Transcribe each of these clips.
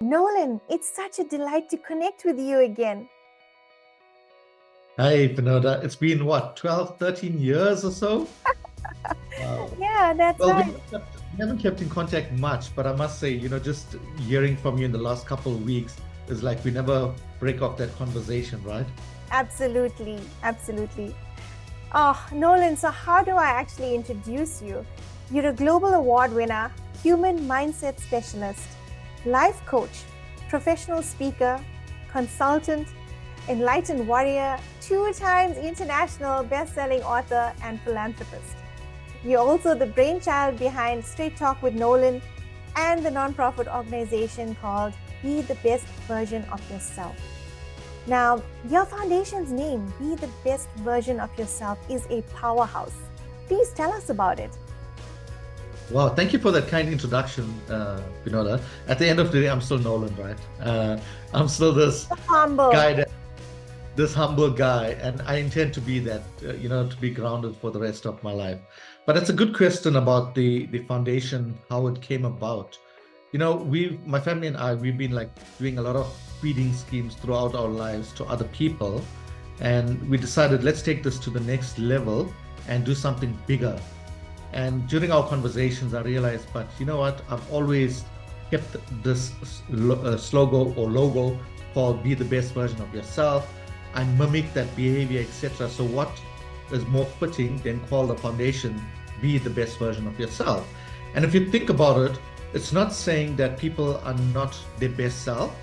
Nolan, it's such a delight to connect with you again. Hi, Pinoda. It's been what, 12, 13 years or so? Wow. Yeah, that's Well, right. we haven't kept in contact much, but I must say, just hearing from you in the last couple of weeks is like we never break off that conversation, right? Absolutely, absolutely. Oh, Nolan, so how do I actually introduce you? You're a global award winner, human mindset specialist, life coach, professional speaker, consultant, enlightened warrior, 2 times international best-selling author, and philanthropist. You're also the brainchild behind Straight Talk with Nolan and the nonprofit organization called Be the Best Version of Yourself. Now, your foundation's name, Be the Best Version of Yourself, is a powerhouse. Please tell us about it. Wow, thank you for that kind introduction, Pinoda. At the end of the day, I'm still Nolan, right? I'm still this Humble. guy this humble guy, and I intend to be that, to be grounded for the rest of my life. But it's a good question about the foundation, how it came about. My family and I, we've been like doing a lot of feeding schemes throughout our lives to other people, and we decided let's take this to the next level and do something bigger. And during our conversations, I realized, but you know what? I've always kept this slogan or logo called "Be the Best Version of Yourself." I mimic that behavior, etc. So what is more fitting than call the foundation "Be the Best Version of Yourself"? And if you think about it, it's not saying that people are not their best self.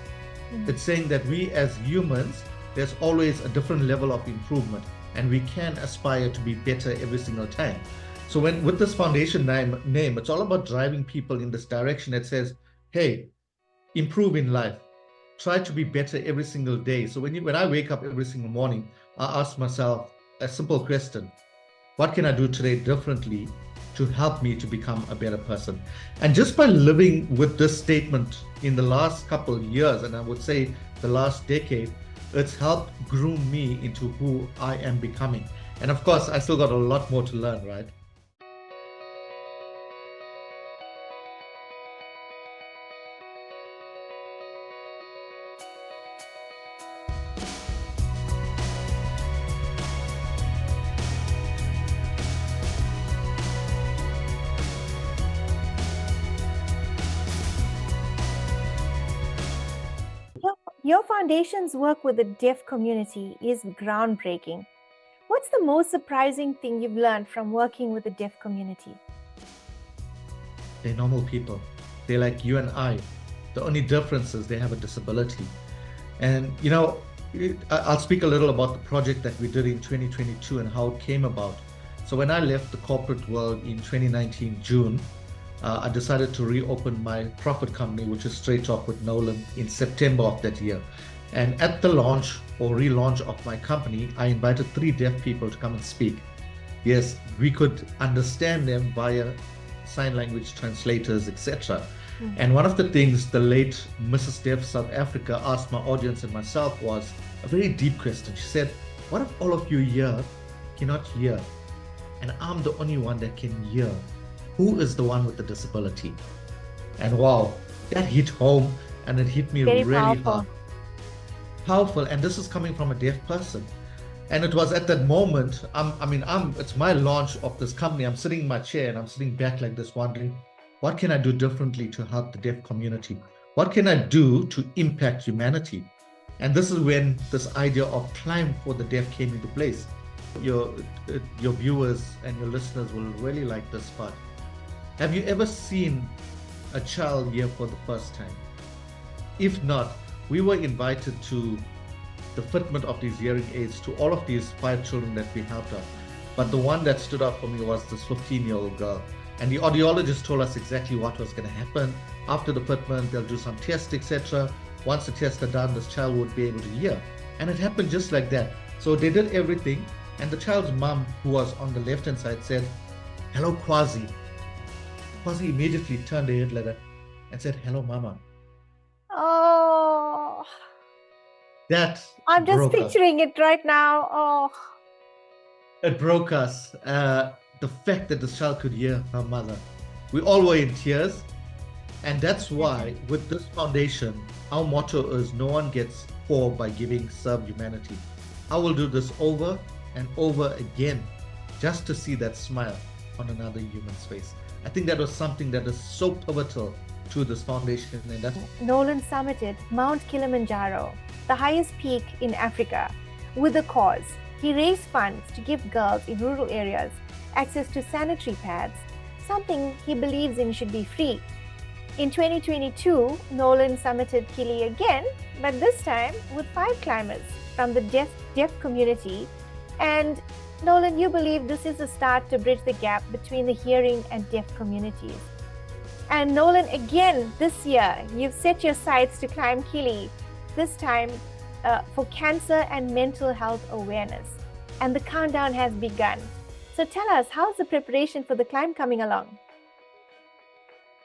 It's saying that we as humans, there's always a different level of improvement, and we can aspire to be better every single time. So with this foundation name, it's all about driving people in this direction that says, hey, improve in life. Try to be better every single day. So when I wake up every single morning, I ask myself a simple question: what can I do today differently to help me to become a better person? And just by living with this statement in the last couple of years, and I would say the last decade, it's helped groom me into who I am becoming. And of course, I still got a lot more to learn, right? Your foundation's work with the deaf community is groundbreaking. What's the most surprising thing you've learned from working with the deaf community? They're normal people. They're like you and I. The only difference is they have a disability. And, I'll speak a little about the project that we did in 2022 and how it came about. So when I left the corporate world in 2019, June, I decided to reopen my profit company, which is Straight Talk with Nolan, in September of that year. And at the launch or relaunch of my company, I invited 3 deaf people to come and speak. Yes, we could understand them via sign language translators, etc. And one of the things the late Mrs. Deaf South Africa asked my audience and myself was a very deep question. She said, what if all of you here cannot hear, and I'm the only one that can hear? Who is the one with the disability? And wow, that hit home, and it hit me Very really powerful. hard. Powerful, and this is coming from a deaf person. And it was at that moment, it's my launch of this company. I'm sitting in my chair and I'm sitting back like this, wondering, what can I do differently to help the deaf community? What can I do to impact humanity? And this is when this idea of Climb for the Deaf came into place. Your viewers and your listeners will really like this part. Have you ever seen a child hear for the first time? If not, we were invited to the fitment of these hearing aids to all of these 5 children that we helped out. But the one that stood out for me was this 15-year-old girl. And the audiologist told us exactly what was going to happen. After the fitment, they'll do some tests, etc. Once the tests are done, this child would be able to hear. And it happened just like that. So they did everything. And the child's mom, who was on the left-hand side, said, "Hello, Kwazi." Kwazi immediately turned her head like that and said, "Hello, Mama." Oh, That I'm just broke us. picturing it right now. Oh, It broke us. The fact that this child could hear her mother. We all were in tears. And that's why with this foundation, our motto is no one gets poor by giving, serve humanity. I will do this over and over again just to see that smile on another human's face. I think that was something that is so pivotal to this foundation, and that's Nolan summited Mount Kilimanjaro, the highest peak in Africa, with a cause. He raised funds to give girls in rural areas access to sanitary pads, something he believes in should be free. In 2022, Nolan summited Kili again, but this time with 5 climbers from the deaf community. And Nolan, you believe this is a start to bridge the gap between the hearing and deaf communities. And Nolan, again, this year, you've set your sights to climb Kili, this time for cancer and mental health awareness. And the countdown has begun. So tell us, how's the preparation for the climb coming along?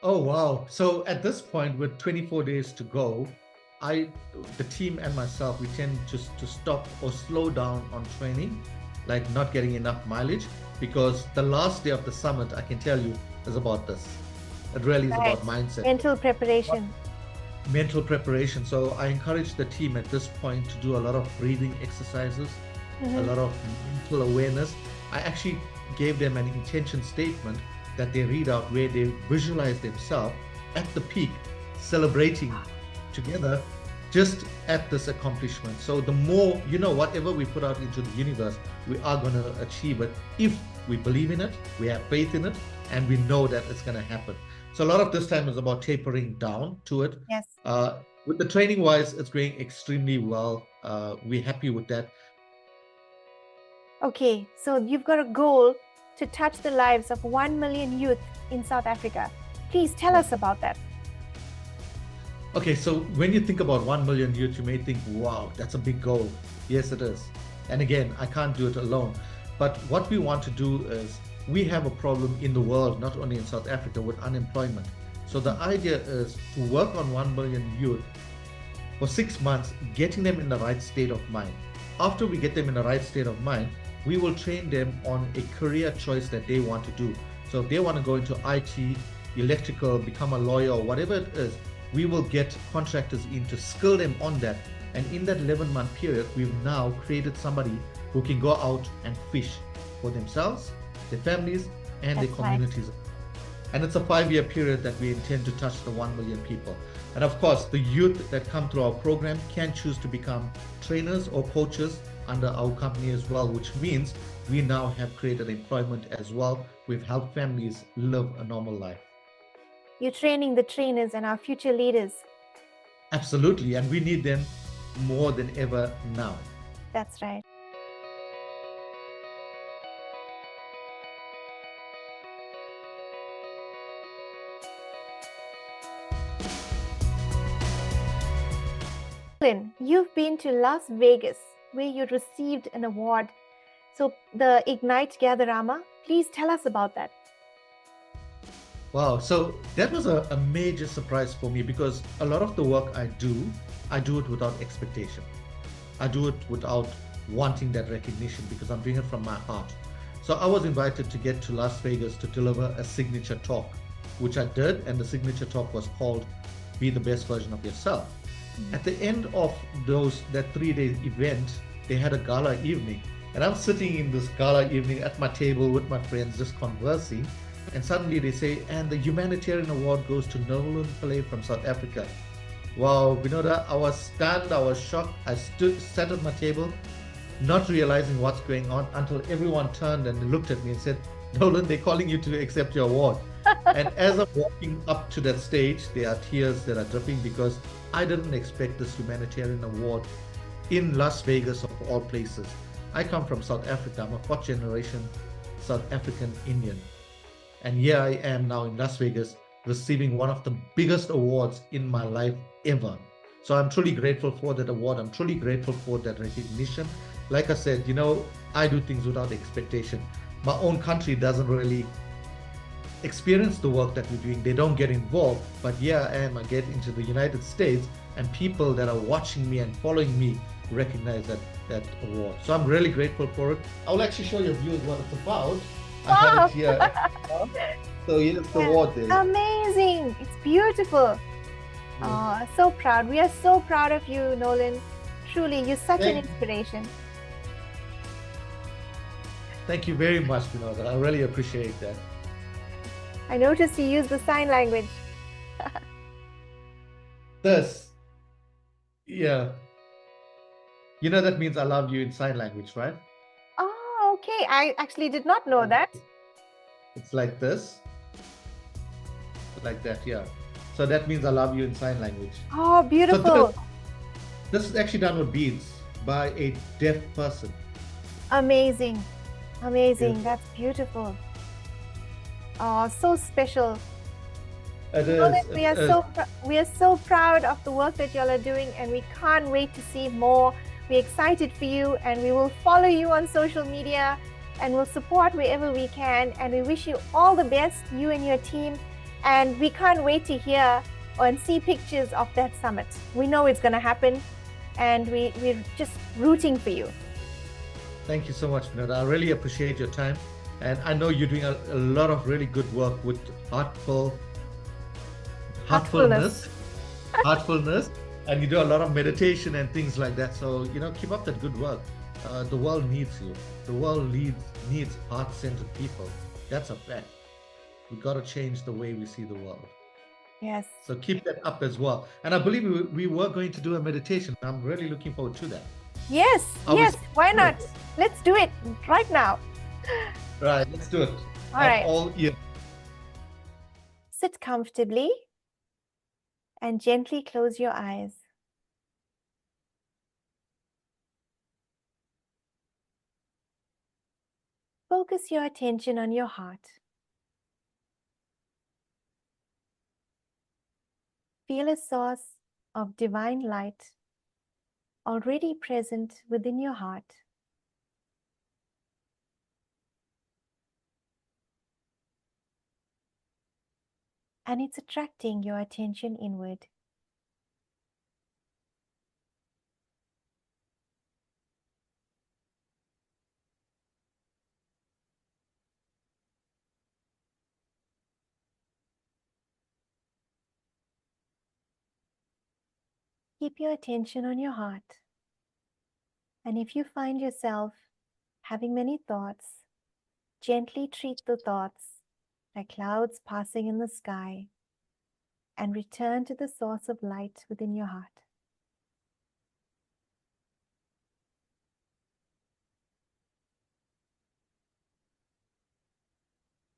Oh, wow. So at this point, with 24 days to go, the team and myself, we tend just to stop or slow down on training, like not getting enough mileage, because the last day of the summit, I can tell you, is about this. It really is about mindset. Mental preparation. Mental preparation. So I encourage the team at this point to do a lot of breathing exercises, a lot of mental awareness. I actually gave them an intention statement that they read out where they visualize themselves at the peak, celebrating together just at this accomplishment. So the more, whatever we put out into the universe, we are going to achieve it if we believe in it, we have faith in it, and we know that it's going to happen. So a lot of this time is about tapering down to it. Yes. With the training wise, it's going extremely well. We're happy with that. Okay, so you've got a goal to touch the lives of 1 million youth in South Africa. Please tell us about that. Okay, so when you think about 1 million youth, you may think, wow, that's a big goal. Yes, it is. And again, I can't do it alone. But what we want to do is, we have a problem in the world, not only in South Africa, with unemployment. So the idea is to work on 1 million youth for 6 months, getting them in the right state of mind. After we get them in the right state of mind, we will train them on a career choice that they want to do. So if they want to go into IT, electrical, become a lawyer, or whatever it is, we will get contractors in to skill them on that. And in that 11-month period, we've now created somebody who can go out and fish for themselves, their families, and their communities. Nice. And it's a 5-year period that we intend to touch the 1 million people. And of course, the youth that come through our program can choose to become trainers or coaches under our company as well, which means we now have created employment as well. We've helped families live a normal life. You're training the trainers and our future leaders. Absolutely, and we need them more than ever now. That's right. You've been to Las Vegas, where you received an award. So the Ignite Gatherama, please tell us about that. Wow, so that was a major surprise for me, because a lot of the work I do it without expectation. I do it without wanting that recognition, because I'm doing it from my heart. So I was invited to get to Las Vegas to deliver a signature talk, which I did, and the signature talk was called Be the Best Version of Yourself. At the end of that 3-day event, they had a gala evening, and I'm sitting in this gala evening at my table with my friends just conversing, and suddenly they say, and the humanitarian award goes to Nolan Pillay from South Africa. Wow, Vinoda, I was stunned, I was shocked. I sat at my table, not realizing what's going on, until everyone turned and looked at me and said, Nolan, they're calling you to accept your award. And as I'm walking up to that stage, there are tears that are dripping, because I didn't expect this humanitarian award in Las Vegas, of all places. I come from South Africa. I'm a 4th generation South African Indian. And here I am now in Las Vegas, receiving one of the biggest awards in my life ever. So I'm truly grateful for that award. I'm truly grateful for that recognition. Like I said, I do things without expectation. My own country doesn't really experience the work that we're doing. They don't get involved, but here I am. I get into the United States, and people that are watching me and following me recognize that award. So I'm really grateful for it. I will actually show you viewers what it's about. I have it Wow. here. So here's the Yeah. award there. Amazing. It's beautiful. Oh, so proud. We are so proud of you, Nolan. Truly, you're such an Thank, inspiration. thank you very much, Vinod. I really appreciate that. I noticed you use the sign language. This, yeah. That means I love you in sign language, right? Oh, okay. I actually did not know that. It's like that, yeah. So that means I love you in sign language. Oh, So beautiful. this is actually done with beads by a deaf person. Amazing. Amazing. Yes. That's beautiful. Oh, so special. It Nolan, is. we are we are so proud of the work that y'all are doing, and we can't wait to see more. We're excited for you, and we will follow you on social media, and we'll support wherever we can. And we wish you all the best, you and your team. And we can't wait to hear and see pictures of that summit. We know it's going to happen, and we're just rooting for you. Thank you so much, Vinod. I really appreciate your time. And I know you're doing a lot of really good work with heartfulness, and you do a lot of meditation and things like that. So, keep up that good work. The world needs you. The world needs heart-centered people. That's a fact. We got to change the way we see the world. Yes. So keep that up as well. And I believe we were going to do a meditation. I'm really looking forward to that. Yes, yes. Why not? Let's do it right now. Right, let's do it. All right. All ear. Sit comfortably and gently close your eyes. Focus your attention on your heart. Feel a source of divine light already present within your heart. And it's attracting your attention inward. Keep your attention on your heart. And if you find yourself having many thoughts, gently treat the thoughts like clouds passing in the sky and return to the source of light within your heart.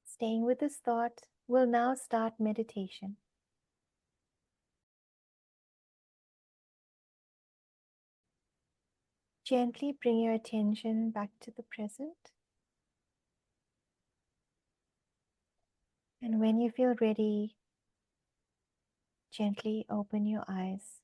Staying with this thought, we'll now start meditation. Gently bring your attention back to the present. And when you feel ready, gently open your eyes.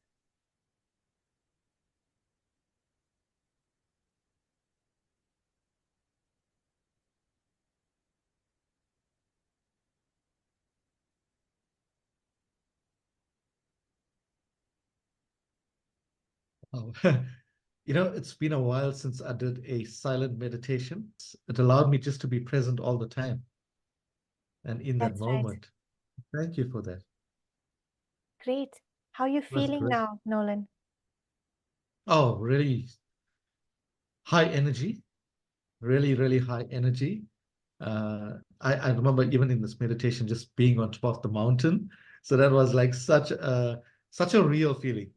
Oh. It's been a while since I did a silent meditation. It allowed me just to be present all the time and in that That's right. moment. Thank you for that. Great. How are you That's feeling great. now, Nolan? Oh, really high energy, really, really high energy. I remember even in this meditation, just being on top of the mountain. So that was like such a real feeling.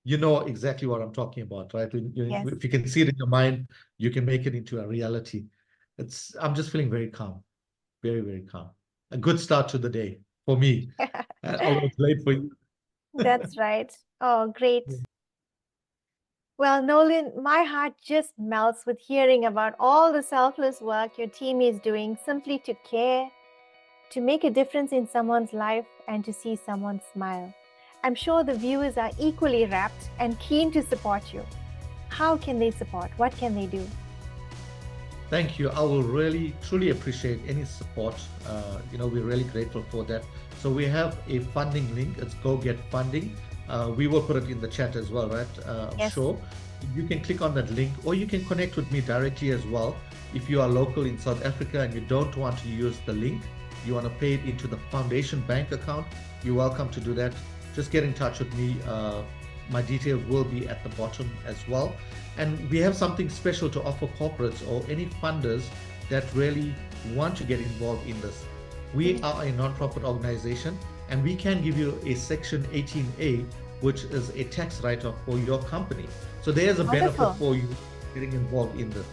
You know exactly what I'm talking about, right? Yes. If you can see it in your mind, you can make it into a reality. I'm just feeling very calm, very, very calm. A good start to the day for me. Although it's late for you. That's right. Oh, great. Well, Nolan, my heart just melts with hearing about all the selfless work your team is doing simply to care, to make a difference in someone's life, and to see someone smile. I'm sure the viewers are equally rapt and keen to support you. How can they support? What can they do? Thank you. I will really, truly appreciate any support. We're really grateful for that. So we have a funding link. It's Go Get Funding. We will put it in the chat as well, right? I'm Yes. sure. you can click on that link, or you can connect with me directly as well. If you are local in South Africa and you don't want to use the link, you want to pay it into the foundation bank account, you're welcome to do that. Just get in touch with me. My details will be at the bottom as well. And we have something special to offer corporates or any funders that really want to get involved in this. We are a non-profit organization, and we can give you a Section 18A, which is a tax write-off for your company. So there's a benefit Wonderful. for you getting involved in this.